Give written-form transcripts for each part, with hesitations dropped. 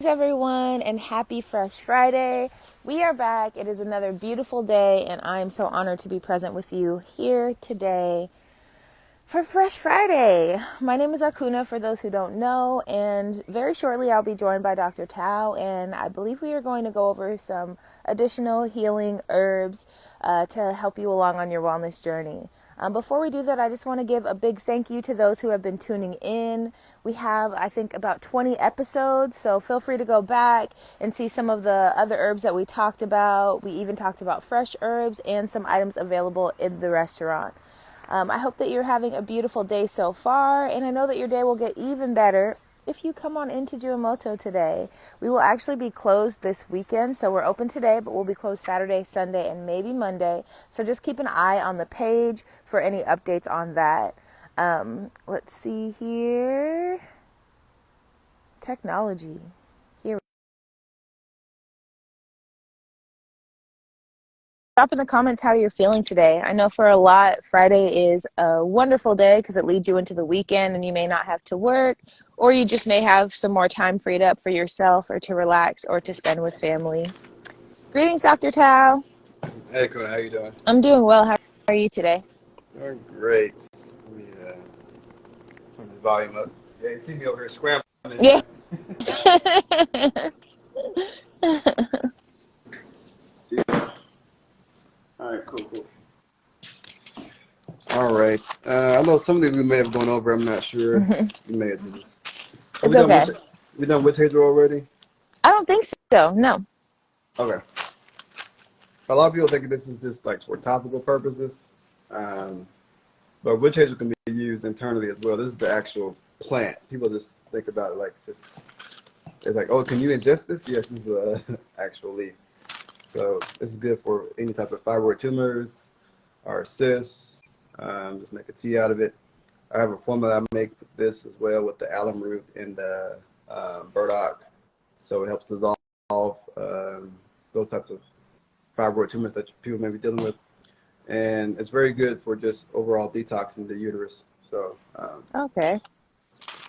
everyone, and happy Fresh Friday. We are back. It is another beautiful day, and I am so honored to be present with you here today for Fresh Friday. My name is Akunna, for those who don't know, and very shortly I'll be joined by Dr. Tao, and I believe we are going to go over some additional healing herbs to help you along on your wellness journey. Before we do that, I just want to give a big thank you to those who have been tuning in. We have, I think, about 20 episodes, so feel free to go back and see some of the other herbs that we talked about. We even talked about fresh herbs and some items available in the restaurant. I hope that you're having a beautiful day so far, and I know that your day will get even better if you come on into Juamoto today. We will actually be closed this weekend, so we're open today, but we'll be closed Saturday, Sunday, and maybe Monday. So just keep an eye on the page for any updates on that. Let's see here. Technology. Here. Drop in the comments how you're feeling today. I know for a lot, Friday is a wonderful day because it leads you into the weekend and you may not have to work, or you just may have some more time freed up for yourself or to relax or to spend with family. Greetings, Dr. Tao. Hey, Akunna, how you doing? I'm doing well. How are you today? Doing great. Let me turn this volume up. Yeah, you see me over here scrambling. Yeah. Yeah. All right, cool. All right. I know some of these we may have gone over. I'm not sure. We may have done this. Have It's okay. We done Witch Hazel already? I don't think so. No. Okay. A lot of people think this is just like for topical purposes, but Witch Hazel can be used internally as well. This is the actual plant. People just think about it like just. It's like, oh, can you ingest this? Yes, this is the actual leaf. So this is good for any type of fibroid tumors or cysts. Just make a tea out of it. I have a formula I make with this as well with the alum root and the burdock. So it helps dissolve those types of fibroid tumors that people may be dealing with. And it's very good for just overall detoxing the uterus. So Okay.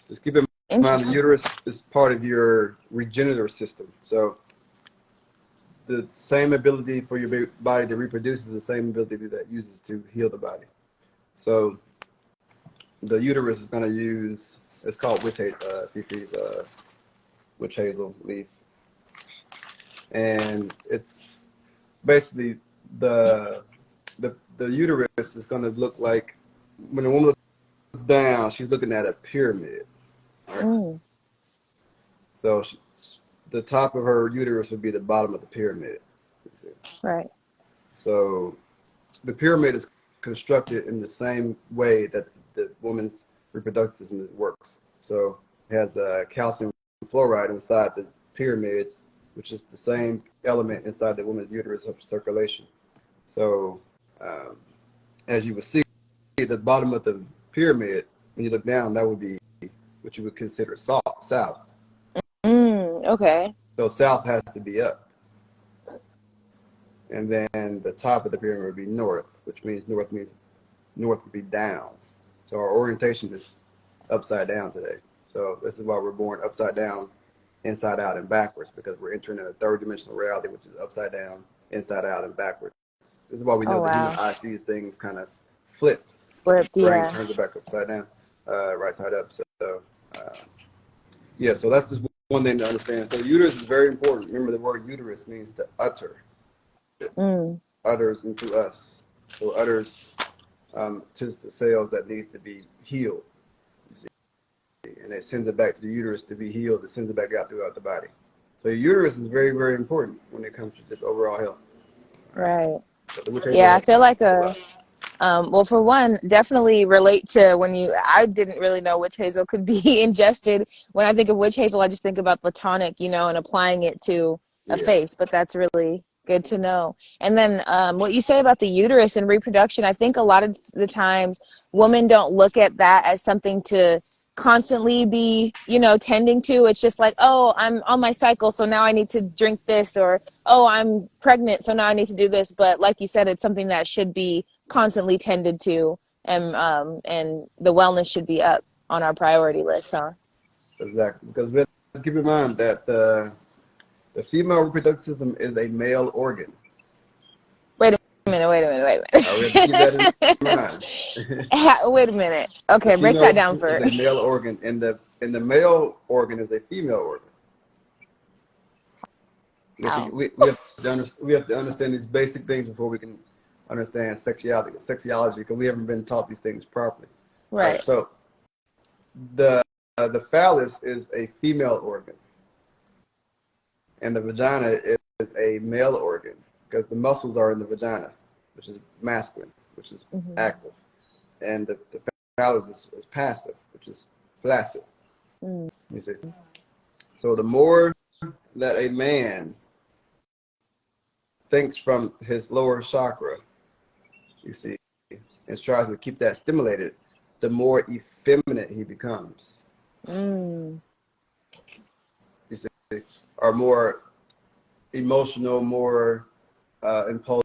just keep in mind the uterus is part of your regenerative system. So the same ability for your body to reproduce is the same ability that uses to heal the body. So the uterus is going to use, it's called Witch Hazel Leaf. And it's basically the uterus is going to look like, when a woman looks down, she's looking at a pyramid. Right? So the top of her uterus would be the bottom of the pyramid. Right. So the pyramid is constructed in the same way that the woman's reproductive system works. So it has calcium fluoride inside the pyramid, which is the same element inside the woman's uterus of circulation. So as you would see, the bottom of the pyramid, when you look down, that would be what you would consider south. Okay. So south has to be up. And then the top of the pyramid would be north, which means north would be down. So our orientation is upside down today. So this is why we're born upside down, inside out, and backwards, because we're entering a third dimensional reality, which is upside down, inside out, and backwards. This is why we know the human eye sees things kind of flipped. Flipped, Brain yeah. turns it back upside down, right side up. So yeah, so that's just one thing to understand. So uterus is very important. Remember, the word uterus means to utter. Utters into us. So utters to the cells that needs to be healed. You see, and it sends it back to the uterus to be healed. It sends it back out throughout the body. So your uterus is very, very important when it comes to just overall health. Right. So Yeah, I feel like well, for one, definitely relate to I didn't really know witch hazel could be ingested. When I think of witch hazel, I just think about the tonic, and applying it to a face, but that's really good to know. And then what you say about the uterus and reproduction, I think a lot of the times women don't look at that as something to constantly be, tending to. It's just like, oh, I'm on my cycle, so now I need to drink this, or, oh, I'm pregnant, so now I need to do this. But like you said, it's something that should be constantly tended to, and the wellness should be up on our priority list, huh? Exactly, because keep in mind that the female reproductive system is a male organ. Wait a minute. We have to keep that in mind. Wait a minute. The Okay, break that female down is for. a male organ, and the male organ is a female organ. Wow. We have to understand these basic things before we can understand sexuality, because we haven't been taught these things properly. All right, Right. so the phallus is a female organ, and the vagina is a male organ because the muscles are in the vagina, which is masculine, which is active, and the phallus is passive, which is flaccid. Mm. You see, so the more that a man thinks from his lower chakra, you see, and tries to keep that stimulated, the more effeminate he becomes. Mm. You see, or more emotional, more impulsive,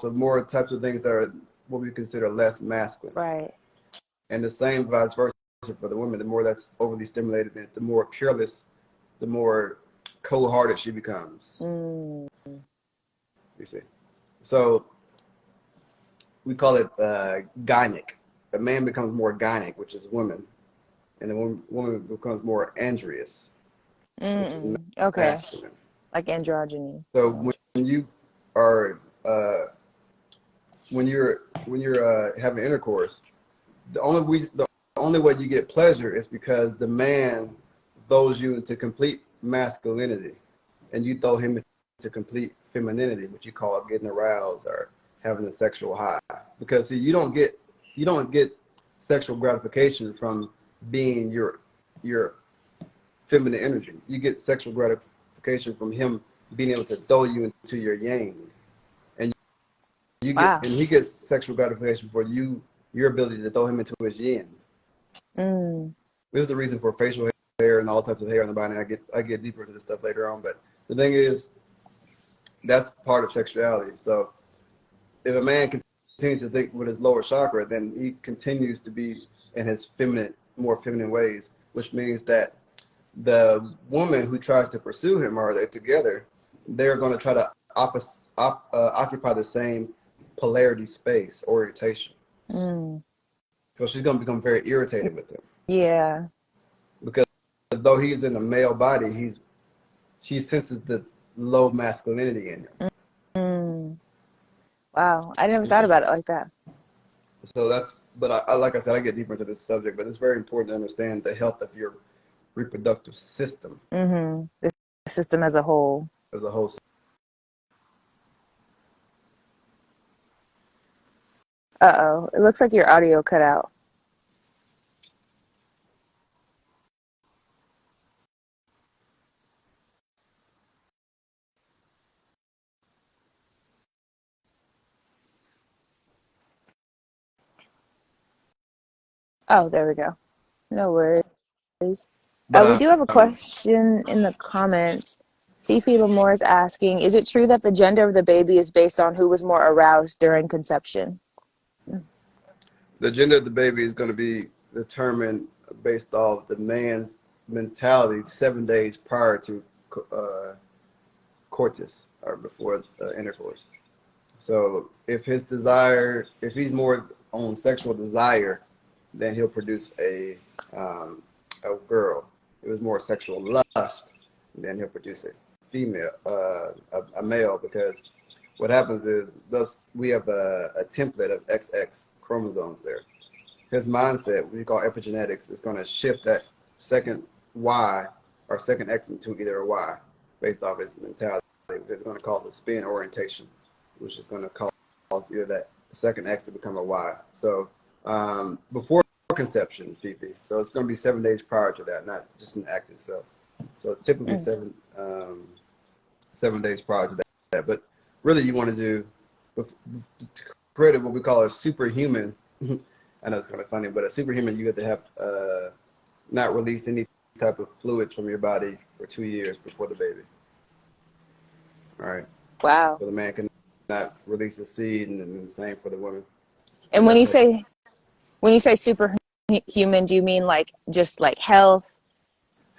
more types of things that are what we consider less masculine. Right. And the same vice versa for the woman. The more that's overly stimulated, the more careless, the more cold-hearted she becomes. Mm. You see, so we call it gynic. A man becomes more gynic, which is woman, and the woman becomes more androus, which is Okay. masculine. Like androgyny. So when you are when you're having intercourse, the only way you get pleasure is because the man throws you into complete masculinity, and you throw him into complete femininity, which you call getting aroused or having a sexual high. Because see, you don't get sexual gratification from being your feminine energy. You get sexual gratification from him being able to throw you into your yang, and he gets sexual gratification for your ability to throw him into his yin. This is the reason for facial hair and all types of hair on the body. And I get deeper into this stuff later on, but the thing is, that's part of sexuality. So if a man continues to think with his lower chakra, then he continues to be in his more feminine ways, which means that the woman who tries to pursue him, or they're together, they're going to try to occupy the same polarity space, orientation. So she's going to become very irritated with him. Yeah. Because though he's in a male body, she senses the low masculinity in him. Wow, I never thought about it like that. So but I like I said, I get deeper into this subject, but it's very important to understand the health of your reproductive system. The system as a whole. Uh-oh, it looks like your audio cut out. Oh, there we go. No worries. We do have a question in the comments. Fifi Lamore is asking, is it true that the gender of the baby is based on who was more aroused during conception? The gender of the baby is going to be determined based off the man's mentality 7 days prior to coitus, or before intercourse. So if he's more on sexual desire, then he'll produce a girl. If it was more sexual lust, then he'll produce a female, a male, because what happens is we have a template of XX chromosomes there. His mindset, what we call epigenetics, is going to shift that second Y or second X into either a Y based off his mentality. It's going to cause a spin orientation, which is going to cause either that second X to become a Y. So before conception, Fifi. So it's going to be 7 days prior to that, not just an act itself. So typically 7 days prior to that. But really, you want to do to create what we call a superhuman. I know it's kind of funny, but a superhuman, you have to have not release any type of fluids from your body for 2 years before the baby. All right. Wow. So the man can not release the seed, and then the same for the woman. And when you say superhuman, do you mean like just like health?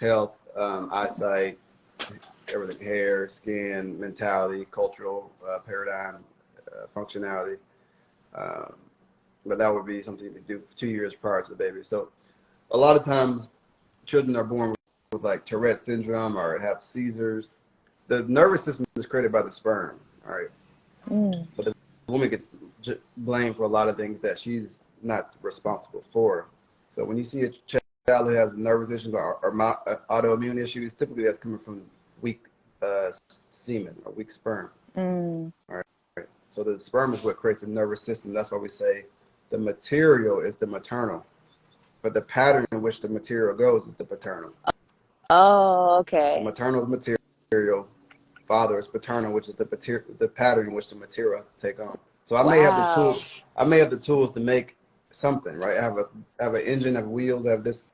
Health, eyesight, everything, hair, skin, mentality, cultural paradigm, functionality. Um, but that would be something you do 2 years prior to the baby. So a lot of times children are born with like Tourette syndrome or have seizures. The nervous system is created by the sperm, all right? Mm. But the woman gets blamed for a lot of things that she's not responsible for. So when you see a child who has nervous issues or autoimmune issues, typically that's coming from weak semen or weak sperm. Mm. All right. So the sperm is what creates the nervous system. That's why we say the material is the maternal, but the pattern in which the material goes is the paternal. Oh, The okay. maternal is material, father is paternal, which is the pattern in which the material has to take on. So I may have the Wow. tools. I may have the tools to make something, right? I have an engine, I have wheels, I have this,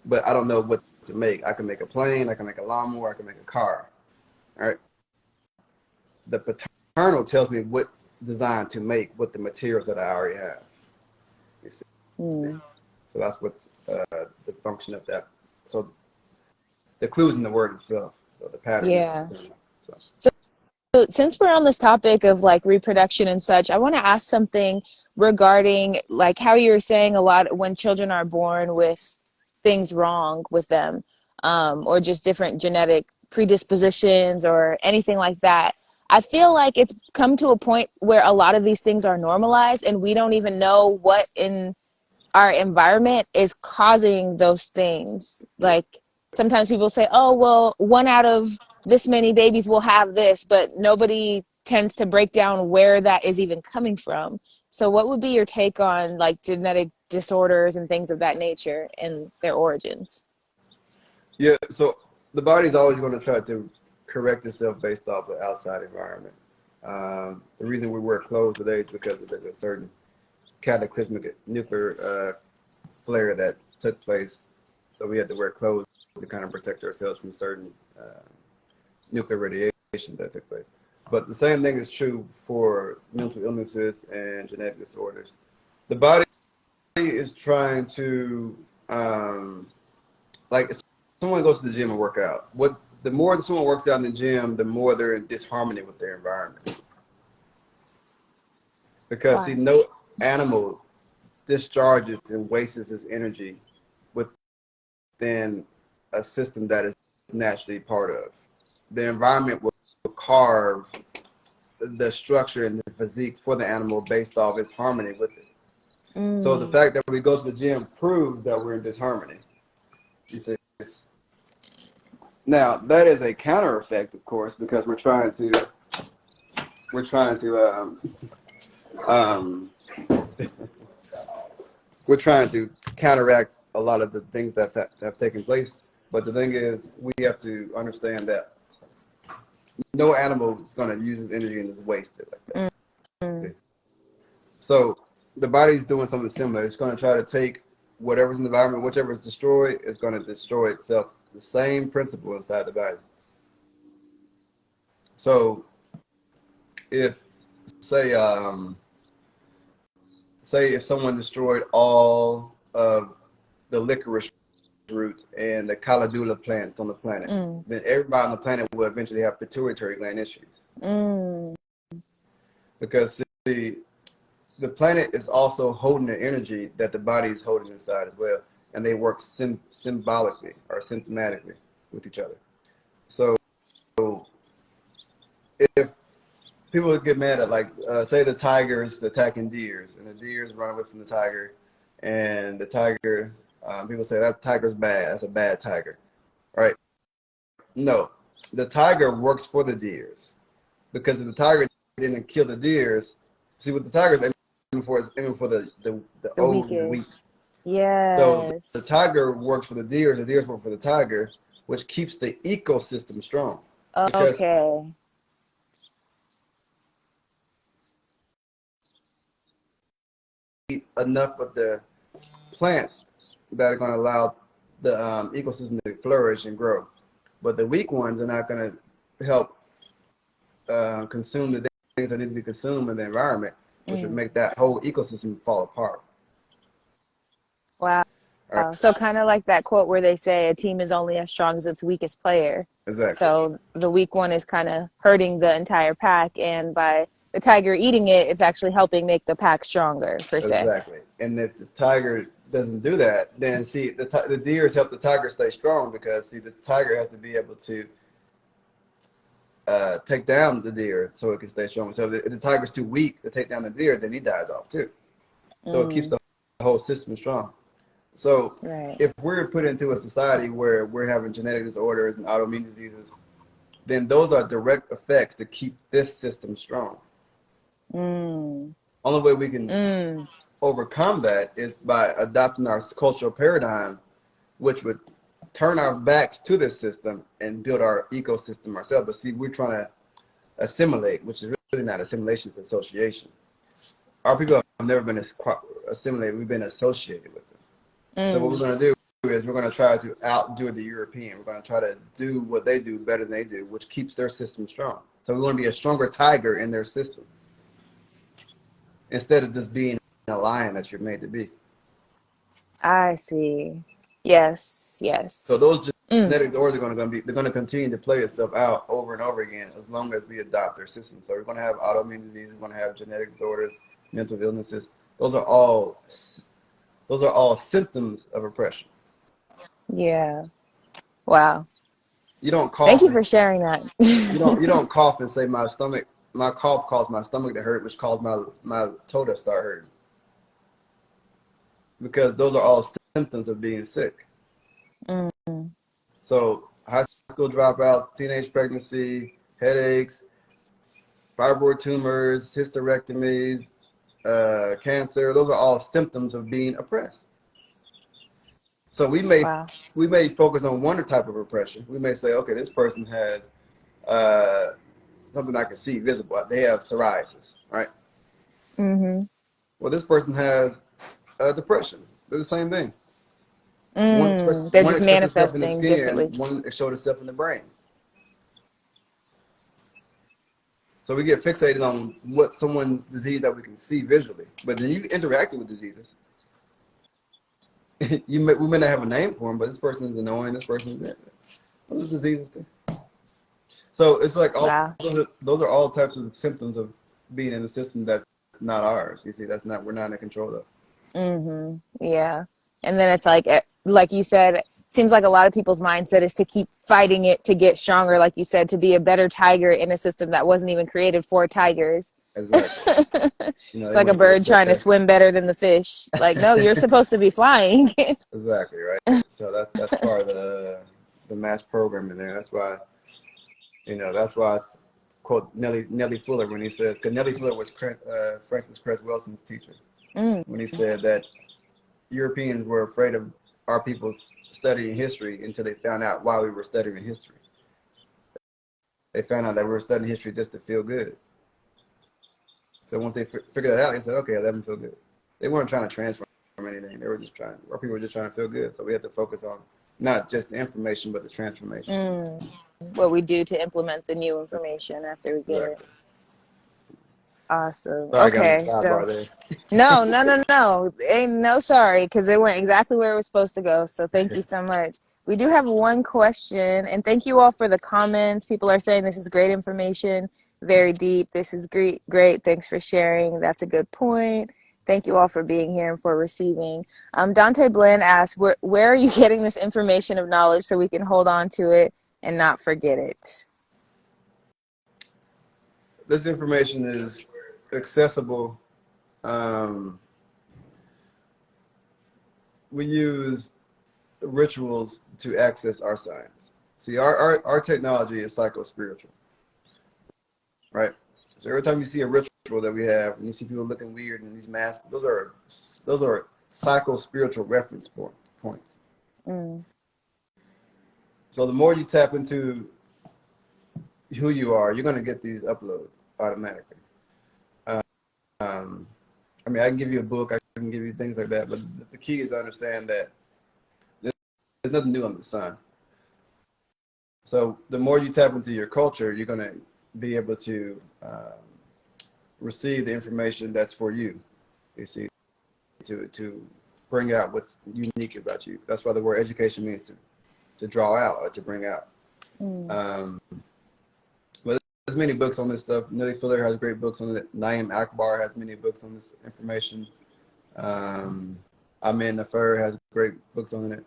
but I don't know what to make. I can make a plane, I can make a lawnmower, I can make a car. All right. The paternal tells me what design to make with the materials that I already have. You see? Mm. So that's what's the function of that. So the clues in the word itself. So the pattern is Yeah. so. So since we're on this topic of like reproduction and such, I want to ask something regarding like how you were saying a lot when children are born with things wrong with them, or just different genetic predispositions or anything like that. I feel like it's come to a point where a lot of these things are normalized and we don't even know what in our environment is causing those things. Yeah. Like sometimes people say, oh, well, one out of this many babies will have this, but nobody tends to break down where that is even coming from. So what would be your take on like genetic disorders and things of that nature and their origins? Yeah, so the body's always going to try to correct itself based off the outside environment. The reason we wear clothes today is because there's a certain cataclysmic nuclear flare that took place. So we had to wear clothes to kind of protect ourselves from certain nuclear radiation that took place. But the same thing is true for mental illnesses and genetic disorders. The body is trying to, like, if someone goes to the gym and work out, the more someone works out in the gym, the more they're in disharmony with their environment. Because see, Why? no animal discharges and wastes its energy within a system that is naturally part of. The environment will carve the structure and the physique for the animal based off its harmony with it. So the Mm. fact that we go to the gym proves that we're in disharmony. You see. Now that is a counter effect, of course, because um, we're trying to counteract a lot of the things that have taken place. But the thing is, we have to understand that no animal is going to use its energy and just waste it like that. Mm. So the body's doing something similar. It's going to try to take whatever's in the environment, whichever is destroyed, is going to destroy itself. The same principle inside the body. So if say say if someone destroyed all of the licorice root and the calendula plants on the planet, Mm. then everybody on the planet will eventually have pituitary gland issues. Mm. Because see, the planet is also holding the energy that the body is holding inside as well, and they work symbolically or symptomatically with each other. So if people get mad at, like, say the tiger's attacking deers, and the deers run away from the tiger, and the tiger, people say that tiger's bad. That's a bad tiger, right? No, the tiger works for the deers because if the tiger didn't kill the deers, see what the tiger's aiming for is aiming for the The old and weak. weakest. So the Yes. tiger works for the deers work for the tiger, which keeps the ecosystem strong because Okay. enough of the plants that are going to allow the ecosystem to flourish and grow. But the weak ones are not going to help consume the things that need to be consumed in the environment, which would Mm. make that whole ecosystem fall apart. Wow. All right, So kind of like that quote where they say a team is only as strong as its weakest player. exactly, So the weak one is kind of hurting the entire pack, and by the tiger eating it, it's actually helping make the pack stronger, per se. exactly. And if the tiger doesn't do that, then see the deers help the tiger stay strong because see the tiger has to be able to take down the deer so it can stay strong. So if the tiger's too weak to take down the deer, then he dies off too. So it keeps Mm, the whole system strong. So right. if we're put into a society where we're having genetic disorders and autoimmune diseases, then those are direct effects to keep this system strong. Mm, Only way we can mm, overcome that is by adopting our cultural paradigm, which would turn our backs to this system and build our ecosystem ourselves. But see, we're trying to assimilate, which is really not assimilation, it's association. Our people have never been assimilated, we've been associated with them. So what we're mm. going to do is we're going to try to outdo the European. We're going to try to do what they do better than they do, which keeps their system strong. So we want to be a stronger tiger in their system instead of just being a lion that you're made to be. I see. Yes, So yes. those Mm, genetic disorders are going to be they're going to continue to play itself out over and over again as long as we adopt their system. So we're going to have autoimmune disease, we're going to have genetic disorders, mental illnesses. Those are all symptoms of oppression. yeah. Wow. You don't Thank cough you and for sharing that. you don't cough and say my cough caused my stomach to hurt, which caused my toe to start hurting. Because those are all symptoms of being sick. Mm, So high school dropouts, teenage pregnancy, headaches, fibroid tumors, hysterectomies, cancer, those are all symptoms of being oppressed. So wow. we may focus on one type of oppression. We may say, okay, this person has uh, something I can see visible. They have psoriasis, right? Mm-hmm. Well, this person has depression. They're the same thing. They're One just expresses itself in the manifesting skin, differently. one shows itself in the brain. So we get fixated on what someone's disease that we can see visually. But then you interacting with diseases. We may not have a name for them, but this person is annoying. This person is those are diseases too. So it's like all Wow. those are all types of symptoms of being in a system that's not ours. You see, that's not we're not in control of. Mm-hmm. Yeah. And then it's like you said, seems like a lot of people's mindset is to keep fighting it to get stronger, like you said, to be a better tiger in a system that wasn't even created for tigers. Exactly. You know, It's they like a want to bird get trying to swim better than the fish. Like, no, you're better. supposed to be flying. Exactly right. So that's part of the mass programming there. That's why that's why I quote Nellie Fuller when he says because Nellie Fuller was Francis Cress Welson's teacher Mm, when he said that Europeans were afraid of our people studying history until they found out why we were studying history. They found out that we were studying history just to feel good. So once they figured that out, they said, okay, let them feel good. They weren't trying to transform anything. They were just our people were just trying to feel good. So we had to focus on not just the information, but the transformation. mm. What we do to implement the new information after we get it. Exactly. Awesome. Sorry, I got on the Okay, so sidebar there. no, no, no, no. Ain't no sorry, because it went exactly where it was supposed to go. So thank you so much. We do have one question, and thank you all for the comments. People are saying this is great information, very deep. This is great, great. Thanks for sharing. That's a good point. Thank you all for being here and for receiving. Dante Bland asked, where are you getting this information of knowledge so we can hold on to it and not forget it? This information is accessible. Um, we use rituals to access our science. See, our technology is psycho-spiritual, right? So every time you see a ritual that we have, and you see people looking weird in these masks, those are psycho-spiritual reference points. Mm, So the more you tap into who you are, you're going to get these uploads automatically. Um, I mean, I can give you a book, I can give you things like that, but the key is to understand that there's nothing new under the sun. So the more you tap into your culture, you're going to be able to receive the information that's for you. You see, to bring out what's unique about you. That's why the word education means to draw out or to bring out. But there's many books on this stuff. Nelly Fuller has great books on it. Naeem Akbar has many books on this information. Amin Nafer has great books on it.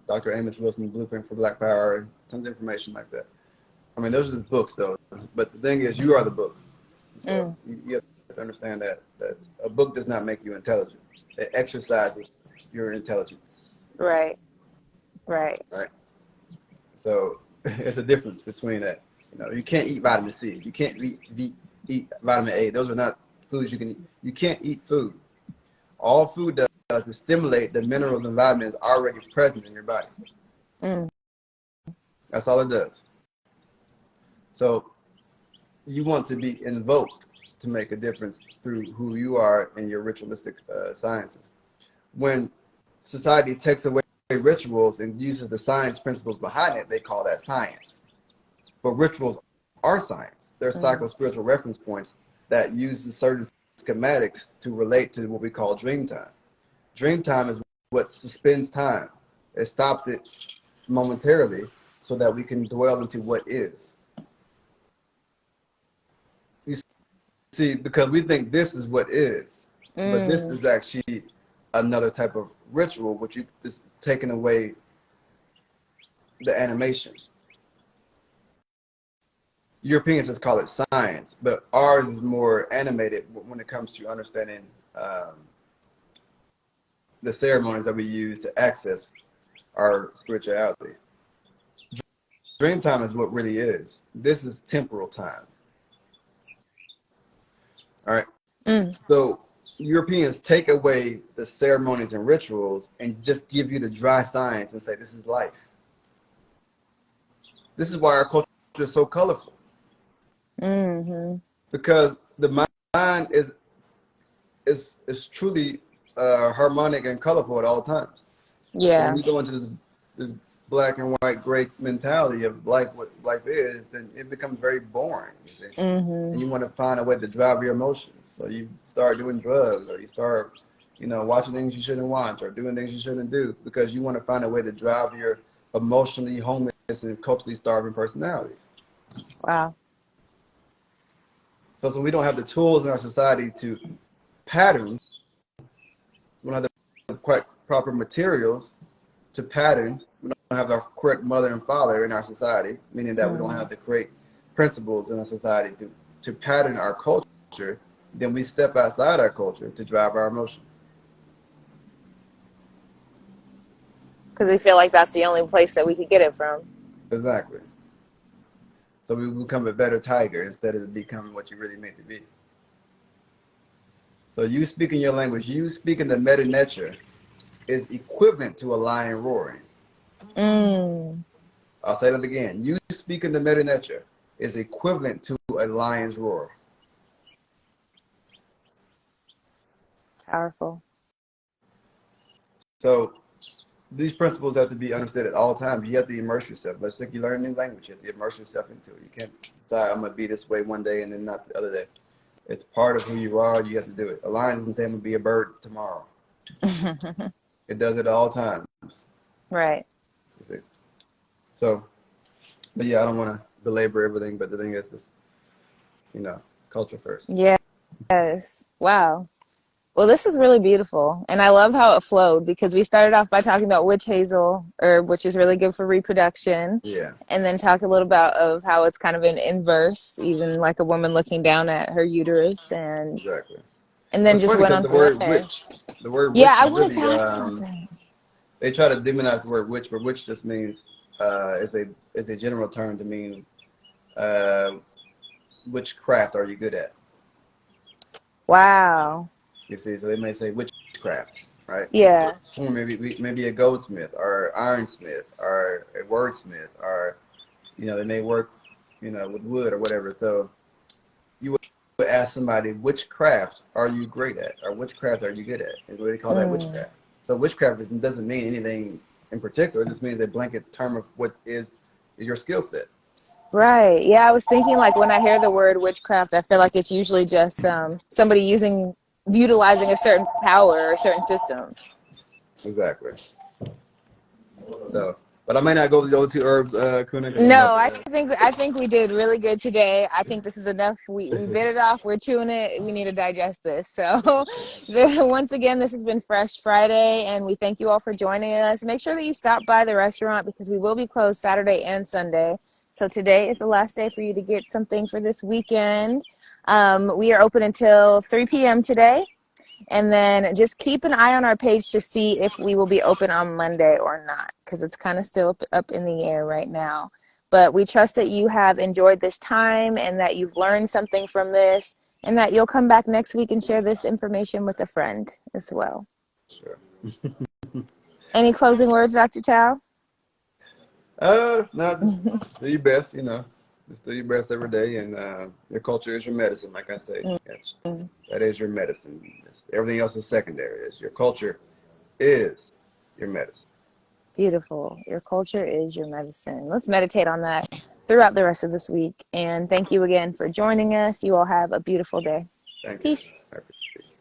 Dr. Amos Wilson, Blueprint for Black Power, tons of information like that. I mean, those are just books, though. But the thing is, you are the book. So you have to understand that a book does not make you intelligent. It exercises your intelligence. Right. So it's a difference between that. You can't eat vitamin C. You can't eat vitamin A. Those are not foods you can eat. You can't eat food. All food does is stimulate the minerals and vitamins already present in your body. That's all it does. So you want to be invoked to make a difference through who you are in your ritualistic sciences. When society takes away rituals and uses the science principles behind it, they call that science. But rituals are science. They're psycho-spiritual reference points that use certain schematics to relate to what we call dream time. Dream time is what suspends time. It stops it momentarily so that we can dwell into what is. You see, because we think this is what is, but this is actually another type of ritual, which you just taking away the animation. Europeans just call it science, but ours is more animated when it comes to understanding the ceremonies that we use to access our spirituality. Dream time is what really is. This is temporal time. All right. So Europeans take away the ceremonies and rituals and just give you the dry science and say, this is life. This is why our culture is so colorful. Because the mind is truly harmonic and colorful at all times. Yeah. When we go into this black and white gray mentality of life, what life is, then it becomes very boring. You see? And you want to find a way to drive your emotions. So you start doing drugs, or you start, watching things you shouldn't watch, or doing things you shouldn't do, because you want to find a way to drive your emotionally homeless and culturally starving personality. Wow. So we don't have the tools in our society to pattern. We don't have the quite proper materials to pattern. We don't have the correct mother and father in our society, meaning that we don't have the correct principles in our society to pattern our culture. Then we step outside our culture to drive our emotions. Because we feel like that's the only place that we could get it from. Exactly. So we become a better tiger instead of becoming what you really meant to be. So you speaking your language, you speaking the meta nature is equivalent to a lion roaring. I'll say that again. You speaking the meta nature is equivalent to a lion's roar. Powerful. So these principles have to be understood at all times. You have to immerse yourself. Let's say you learn a new language, you have to immerse yourself into it. You can't decide, I'm going to be this way one day and then not the other day. It's part of who you are. You have to do it. A lion doesn't say, I'm going to be a bird tomorrow. It does it at all times. Right. You see? So, but yeah, I don't want to belabor everything, but the thing is this, culture first. Yes. Wow. Well, this was really beautiful. And I love how it flowed, because we started off by talking about witch hazel herb, which is really good for reproduction. Yeah. And then talked a little about of how it's kind of an inverse, even like a woman looking down at her uterus. Exactly. And then It's just funny went because on the from word there. witch, Yeah, I is wanted really, to ask about that. they try to demonize the word witch, but witch just means, is a general term to mean, which craft are you good at? Wow. You see, so they may say witchcraft, right? Yeah. Someone maybe a goldsmith or ironsmith or a wordsmith, or they may work, with wood or whatever. So you would ask somebody, which craft are you great at, or which craft are you good at? And they call that witchcraft. So witchcraft doesn't mean anything in particular. It just means a blanket term of what is your skill set. Right. Yeah, I was thinking, like, when I hear the word witchcraft, I feel like it's usually just somebody using utilizing a certain power or a certain system. Exactly. So, but I may not go with the other two herbs, Kuna, because I'm No, about I think we did really good today. I think this is enough. We to. bit it off. We're chewing it. We need to digest this. So, once again, this has been Fresh Friday, and we thank you all for joining us. Make sure that you stop by the restaurant because we will be closed Saturday and Sunday. So today is the last day for you to get something for this weekend. We are open until 3 p.m. today. And then just keep an eye on our page to see if we will be open on Monday or not, because it's kind of still up in the air right now. But we trust that you have enjoyed this time and that you've learned something from this and that you'll come back next week and share this information with a friend as well. Sure. Any closing words, Dr. Tao? No, just do your best, Just do your best every day, and your culture is your medicine, like I say. That is your medicine. Everything else is secondary. Your culture is your medicine. Beautiful. Your culture is your medicine. Let's meditate on that throughout the rest of this week. And thank you again for joining us. You all have a beautiful day. Thank you. Peace. I appreciate it.